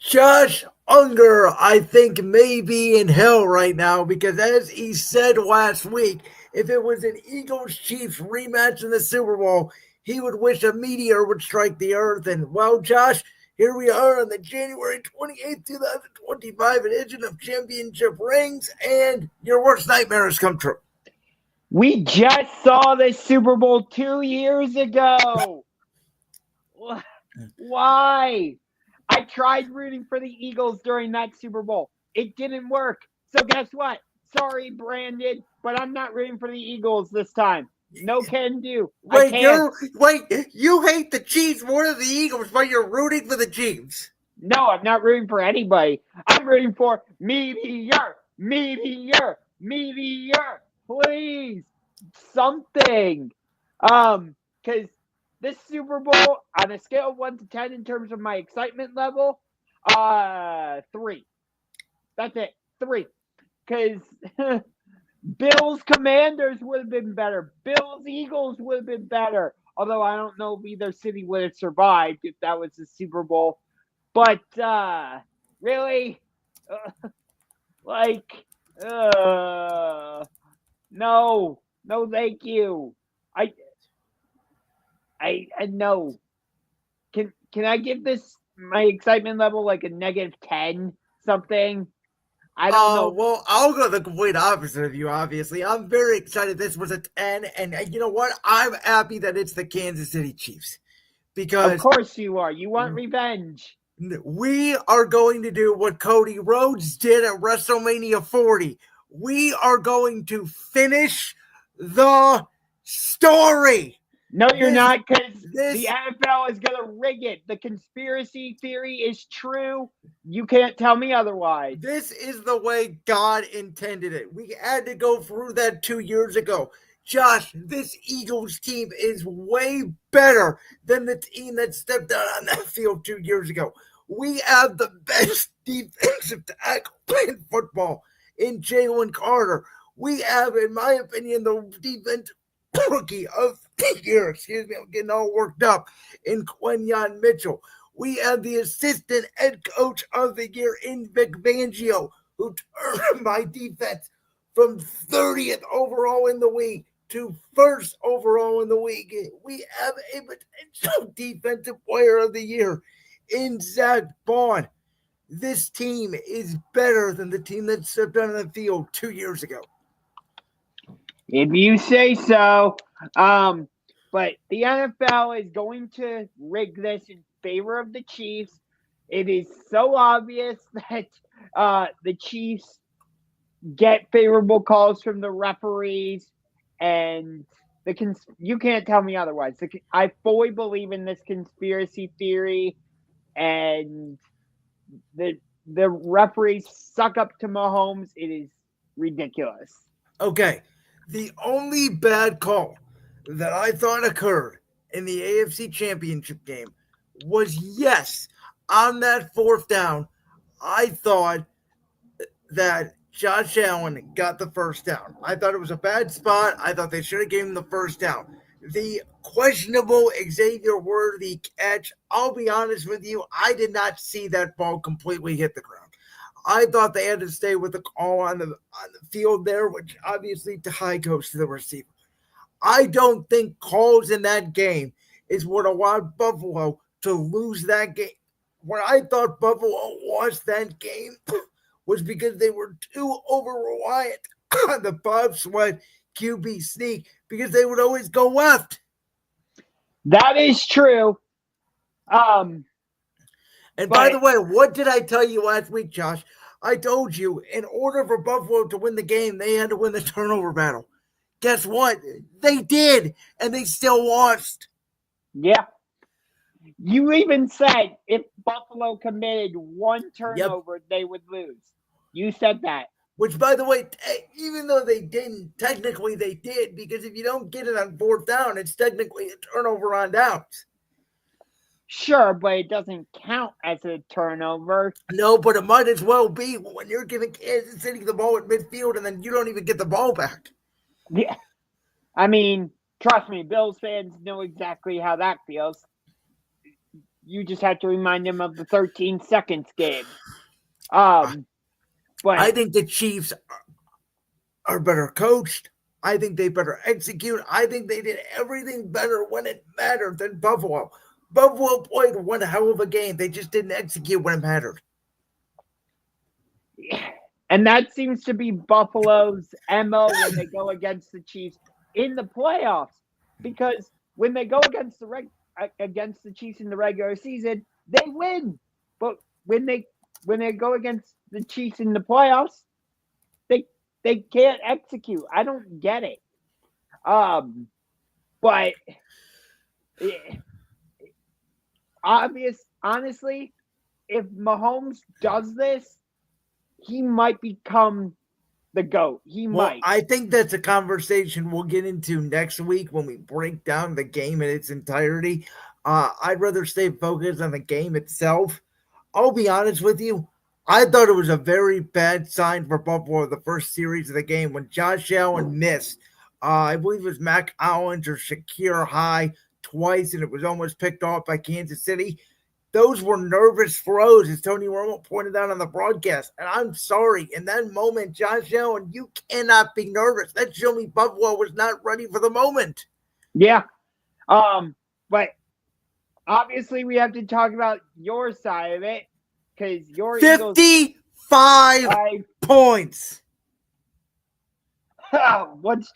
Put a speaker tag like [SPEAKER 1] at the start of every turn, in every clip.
[SPEAKER 1] Josh Unger, I think, may be in hell right now because, as he said last week, if it was an Eagles Chiefs rematch in the Super Bowl, he would wish a meteor would strike the earth. And, well, Josh, here we are on the January 28th, 2025 edition of Championship Rings, and your worst nightmare has come true.
[SPEAKER 2] We just saw the Super Bowl 2 years ago. Why? I tried rooting for the Eagles during that Super Bowl. It didn't work. So guess what? Sorry, Brandon, but I'm not rooting for the Eagles this time. No can do.
[SPEAKER 1] Wait, you hate the Chiefs more than the Eagles, but you're rooting for the Chiefs.
[SPEAKER 2] No, I'm not rooting for anybody. I'm rooting for meteor. Please, something. Because this Super Bowl, on a scale of 1 to 10 in terms of my excitement level, 3. That's it, 3. Because Bills Commanders would have been better. Bills Eagles would have been better. Although I don't know if either city would have survived if that was the Super Bowl. But really, no, thank you. I no. Can I give this my excitement level like a -10 something? I don't know.
[SPEAKER 1] Well, I'll go the complete opposite of you, obviously. I'm very excited this was a 10, and you know what? I'm happy that it's the Kansas City Chiefs. Because
[SPEAKER 2] of course you are. You want revenge.
[SPEAKER 1] We are going to do what Cody Rhodes did at WrestleMania 40. We are going to finish the story.
[SPEAKER 2] No, you're not, because the NFL is going to rig it. The conspiracy theory is true. You can't tell me otherwise.
[SPEAKER 1] This is the way God intended it. We had to go through that 2 years ago. Josh, this Eagles team is way better than the team that stepped out on that field 2 years ago. We have the best defensive tackle in football in Jalen Carter. We have, in my opinion, the defensive rookie of the year. Excuse me, I'm getting all worked up. In Quinyon Mitchell. We have the assistant head coach of the year in Vic Fangio, who turned my defense from 30th overall in the league to first overall in the league. We have a potential defensive player of the year in Zach Bond. This team is better than the team that stepped on the field 2 years ago.
[SPEAKER 2] If you say so. But the NFL is going to rig this in favor of the Chiefs. It is so obvious that the Chiefs get favorable calls from the referees, and you can't tell me otherwise. I fully believe in this conspiracy theory, and the referees suck up to Mahomes. It is ridiculous.
[SPEAKER 1] Okay, the only bad call that I thought occurred in the AFC Championship game was, yes, on that 4th down, I thought that Josh Allen got the 1st down. I thought it was a bad spot. I thought they should have given him the 1st down. The questionable Xavier Worthy catch, I'll be honest with you, I did not see that ball completely hit the ground. I thought they had to stay with the call on the field there, which obviously high goes to the receiver. I don't think calls in that game is what allowed Buffalo to lose that game. What I thought Buffalo lost that game was because they were too over-reliant on the Bob Sweat QB sneak because they would always go left.
[SPEAKER 2] That is true.
[SPEAKER 1] And by the way, what did I tell you last week, Josh? I told you in order for Buffalo to win the game, they had to win the turnover battle. Guess what? They did, and they still lost.
[SPEAKER 2] Yeah. You even said if Buffalo committed one turnover, they would lose. You said that.
[SPEAKER 1] Which, by the way, even though they didn't, technically they did, because if you don't get it on 4th down, it's technically a turnover on downs.
[SPEAKER 2] Sure, but it doesn't count as a turnover.
[SPEAKER 1] No, but it might as well be when you're giving Kansas City the ball at midfield and then you don't even get the ball back.
[SPEAKER 2] Yeah. I mean, trust me, Bills fans know exactly how that feels. you just have to remind him of the 13 seconds game. But
[SPEAKER 1] I think the Chiefs are better coached. I think they better execute. I think they did everything better when it mattered than Buffalo. Buffalo played one hell of a game. They just didn't execute when it mattered.
[SPEAKER 2] And that seems to be Buffalo's MO when they go against the Chiefs in the playoffs. Because when they go against the Chiefs in the regular season, they win. But when they go against the Chiefs in the playoffs, they can't execute. I don't get it. But honestly, if Mahomes does this, he might become the GOAT. He might.
[SPEAKER 1] I think that's a conversation we'll get into next week when we break down the game in its entirety. I'd rather stay focused on the game itself. I'll be honest with you. I thought it was a very bad sign for Buffalo the first series of the game when Josh Allen missed. I believe it was Mac Allen or Shakir High twice, and it was almost picked off by Kansas City. Those were nervous throws, as Tony Romo pointed out on the broadcast. And I'm sorry, in that moment, Josh Allen, you cannot be nervous. That showed me Buffalo was not ready for the moment.
[SPEAKER 2] Yeah. But obviously we have to talk about your side of it. Because your
[SPEAKER 1] 55 points.
[SPEAKER 2] What's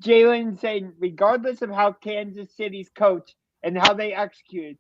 [SPEAKER 2] Jalen saying? Regardless of how Kansas City's coached and how they executed,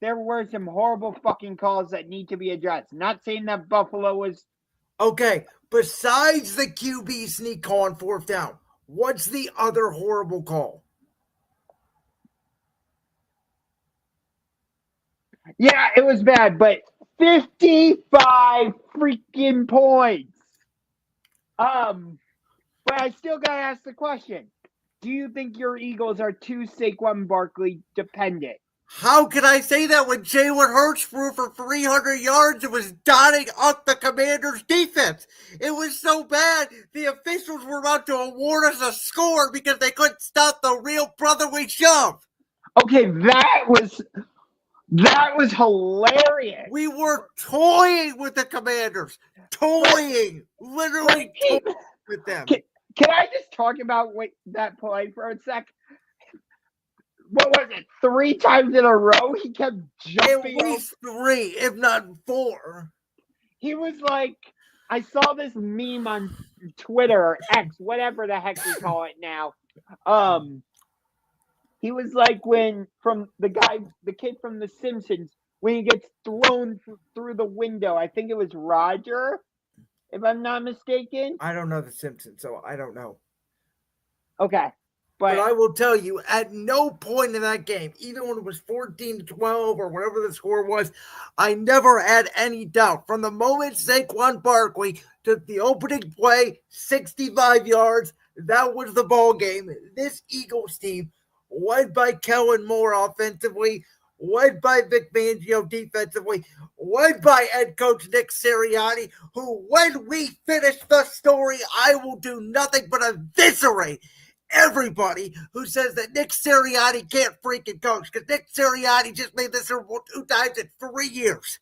[SPEAKER 2] there were some horrible fucking calls that need to be addressed. Not saying that Buffalo was...
[SPEAKER 1] Okay, besides the QB sneak call on fourth down, what's the other horrible call?
[SPEAKER 2] Yeah, it was bad, but 55 freaking points. But I still gotta ask the question. Do you think your Eagles are too Saquon Barkley dependent?
[SPEAKER 1] How can I say that when Jalen Hurts threw for 300 yards and was dotting up the Commanders' defense? It was so bad, the officials were about to award us a score because they couldn't stop the real brotherly shove.
[SPEAKER 2] Okay, that was hilarious.
[SPEAKER 1] We were toying with the Commanders. Literally toying with them.
[SPEAKER 2] Can I just talk about that play for a sec? What was it? 3 times in a row he kept jumping.
[SPEAKER 1] At least 3, if not 4.
[SPEAKER 2] He was like, I saw this meme on Twitter or X, whatever the heck we call it now. He was like from the kid from The Simpsons, when he gets thrown through the window. I think it was Roger, if I'm not mistaken.
[SPEAKER 1] I don't know The Simpsons, so I don't know.
[SPEAKER 2] Okay.
[SPEAKER 1] But I will tell you, at no point in that game, even when it was 14-12 or whatever the score was, I never had any doubt. From the moment Saquon Barkley took the opening play, 65 yards, that was the ball game. This Eagles team, led by Kellen Moore offensively, led by Vic Fangio defensively, led by head coach Nick Sirianni, who, when we finish the story, I will do nothing but eviscerate everybody who says that Nick Sirianni can't freaking coach, because Nick Sirianni just made this Super Bowl 2 times in 3 years.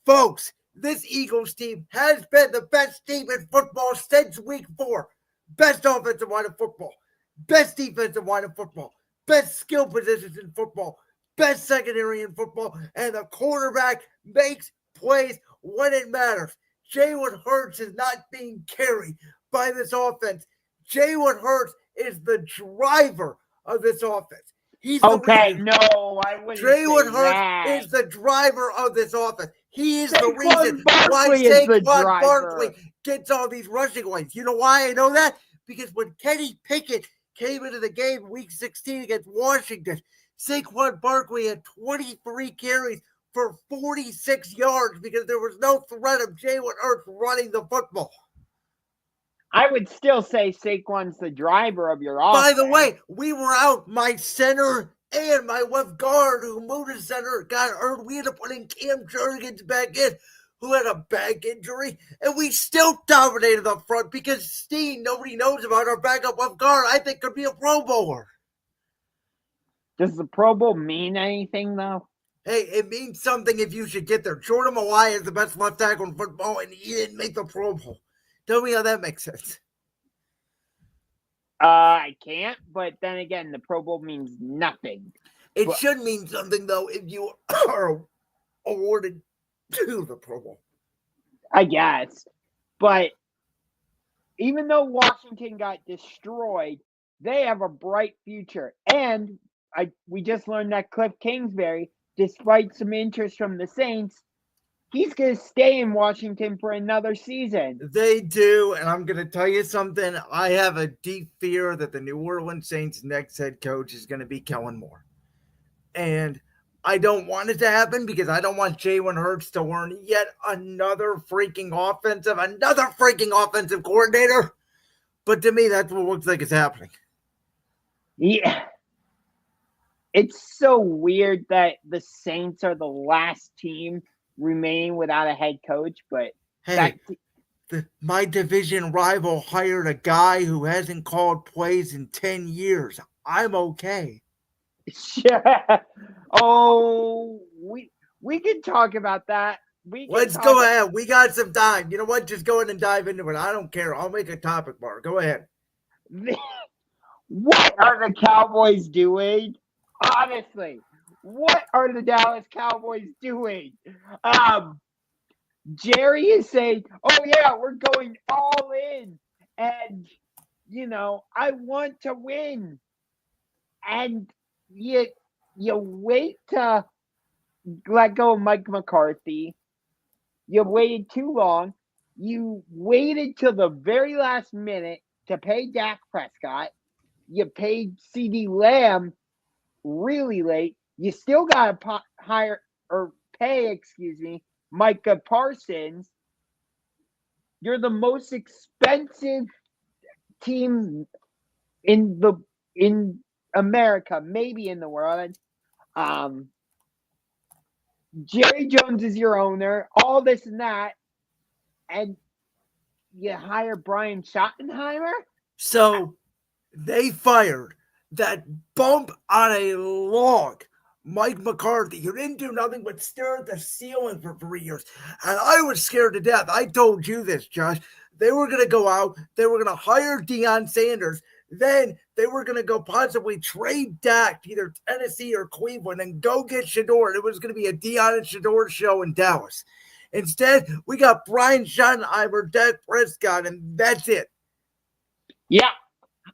[SPEAKER 1] Folks, this Eagles team has been the best team in football since week 4. Best offensive line in football, best defensive line in football, best skill positions in football, best secondary in football, and the quarterback makes plays when it matters. Jalen Hurts is not being carried by this offense. Jalen Hurts is the driver of this offense. He's
[SPEAKER 2] no, I wouldn't.
[SPEAKER 1] Jalen Hurts is the driver of this offense. He is the reason why Saquon Barkley gets all these rushing lanes. You know why I know that? Because when Kenny Pickett came into the game week 16 against Washington, Saquon Barkley had 23 carries for 46 yards because there was no threat of Jalen Hurts running the football.
[SPEAKER 2] I would still say Saquon's the driver of your offense.
[SPEAKER 1] By the way, we were out my center and my left guard, who moved to center, got hurt. We ended up putting Cam Jurgens back in, who had a back injury, and we still dominated up front because Steen, nobody knows about our backup left guard, I think could be a Pro Bowler.
[SPEAKER 2] Does the Pro Bowl mean anything, though?
[SPEAKER 1] Hey, it means something if you should get there. Jordan Malaya is the best left tackle in football, and he didn't make the Pro Bowl. Tell me how that makes sense.
[SPEAKER 2] I can't, but then again, the Pro Bowl means nothing.
[SPEAKER 1] It should mean something, though, if you are awarded to the Pro Bowl.
[SPEAKER 2] I guess. But even though Washington got destroyed, they have a bright future. And we just learned that Cliff Kingsbury, despite some interest from the Saints, he's going to stay in Washington for another season.
[SPEAKER 1] They do, and I'm going to tell you something. I have a deep fear that the New Orleans Saints' next head coach is going to be Kellen Moore. And I don't want it to happen because I don't want Jalen Hurts to learn yet another freaking offensive coordinator. But to me, that's what looks like is happening.
[SPEAKER 2] Yeah. It's so weird that the Saints are the last team remaining without a head coach, but
[SPEAKER 1] hey, my division rival hired a guy who hasn't called plays in 10 years. I'm okay.
[SPEAKER 2] Oh, we can talk about that.
[SPEAKER 1] Let's go ahead. We got some time. You know what? Just go ahead and dive into it. I don't care. I'll make a topic bar. Go ahead.
[SPEAKER 2] What are the Cowboys doing? Honestly, what are the Dallas Cowboys doing? Jerry is saying, "Oh yeah, we're going all in, and I want to win." And you wait to let go of Mike McCarthy. You waited too long. You waited till the very last minute to pay Dak Prescott. You paid CD Lamb really late. You still got to pay Micah Parsons. You're the most expensive team in America, maybe in the world. Jerry Jones is your owner, all this and that, and you hire Brian Schottenheimer?
[SPEAKER 1] So they fired that bump on a log, Mike McCarthy, who didn't do nothing but stare at the ceiling for 3 years. And I was scared to death. I told you this, Josh. They were going to go out. They were going to hire Deion Sanders. Then they were going to go possibly trade Dak to either Tennessee or Cleveland and go get Shador. It was going to be a Deion and Shador show in Dallas. Instead, we got Brian Schottenheimer, Dak Prescott, and that's it.
[SPEAKER 2] Yeah,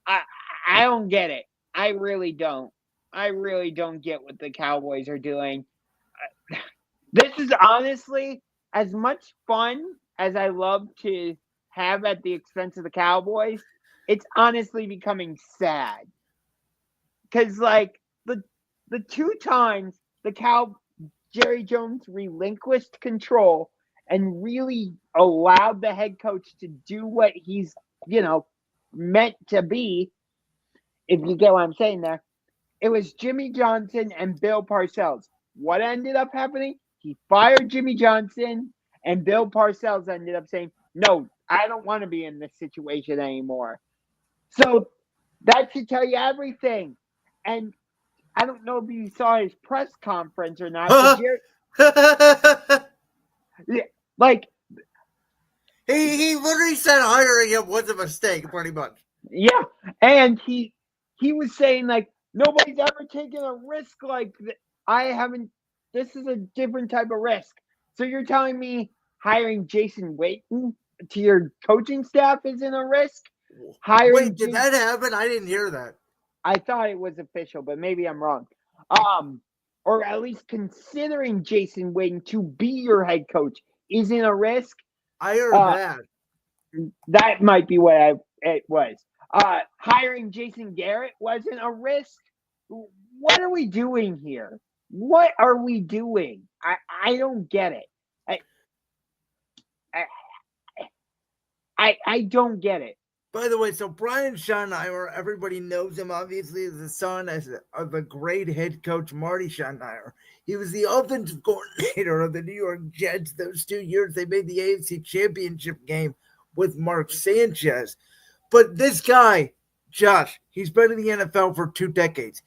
[SPEAKER 2] I don't get it. I really don't. I really don't get what the Cowboys are doing. This is honestly as much fun as I love to have at the expense of the Cowboys. It's honestly becoming sad. Because, the two times Jerry Jones relinquished control and really allowed the head coach to do what he's, meant to be, if you get what I'm saying there, it was Jimmy Johnson and Bill Parcells. What ended up happening? He fired Jimmy Johnson, and Bill Parcells ended up saying, "No, I don't want to be in this situation anymore." So that should tell you everything. And I don't know if you saw his press conference or not. But
[SPEAKER 1] he literally said hiring him was a mistake, pretty much.
[SPEAKER 2] Yeah, and he was saying nobody's ever taken a risk like that. I haven't. This is a different type of risk. So you're telling me hiring Jason Witten to your coaching staff isn't a risk?
[SPEAKER 1] Wait, did that happen? I didn't hear that.
[SPEAKER 2] I thought it was official, but maybe I'm wrong. Or at least considering Jason Witten to be your head coach isn't a risk.
[SPEAKER 1] I heard that.
[SPEAKER 2] That might be what it was. Hiring Jason Garrett wasn't a risk. What are we doing here? What are we doing? I don't get it. I don't get it.
[SPEAKER 1] By the way, so Brian Schottenheimer, everybody knows him obviously as the son of the great head coach Marty Schottenheimer. He was the offensive coordinator of the New York Jets those 2 years. They made the AFC Championship game with Mark Sanchez. But this guy, Josh, he's been in the NFL for 2 decades.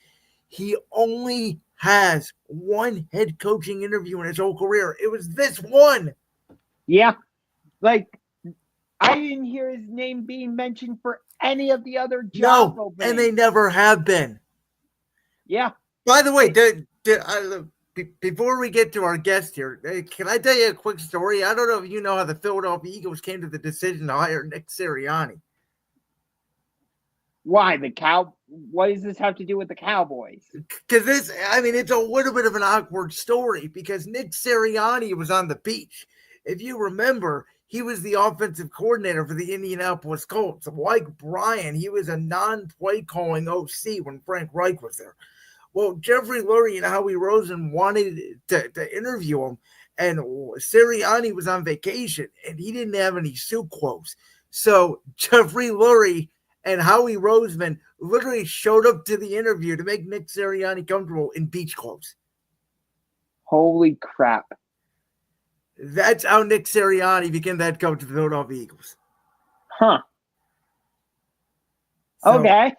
[SPEAKER 1] He only has one head coaching interview in his whole career. It was this one.
[SPEAKER 2] Yeah. Like, I didn't hear his name being mentioned for any of the other job openings.
[SPEAKER 1] And they never have been.
[SPEAKER 2] Yeah.
[SPEAKER 1] By the way, before we get to our guest here, can I tell you a quick story? I don't know if you know how the Philadelphia Eagles came to the decision to hire Nick Sirianni.
[SPEAKER 2] Why what does this have to do with the Cowboys?
[SPEAKER 1] Because it's a little bit of an awkward story because Nick Sirianni was on the beach. If you remember, he was the offensive coordinator for the Indianapolis Colts. Like Brian, he was a non-play calling OC when Frank Reich was there. Well, Jeffrey Lurie and Howie Roseman wanted to interview him, and Sirianni was on vacation, and he didn't have any suit quotes. So Jeffrey Lurie and Howie Roseman literally showed up to the interview to make Nick Sirianni comfortable in beach clothes.
[SPEAKER 2] Holy crap.
[SPEAKER 1] That's how Nick Sirianni became the head coach of the Philadelphia Eagles.
[SPEAKER 2] Huh. So, okay.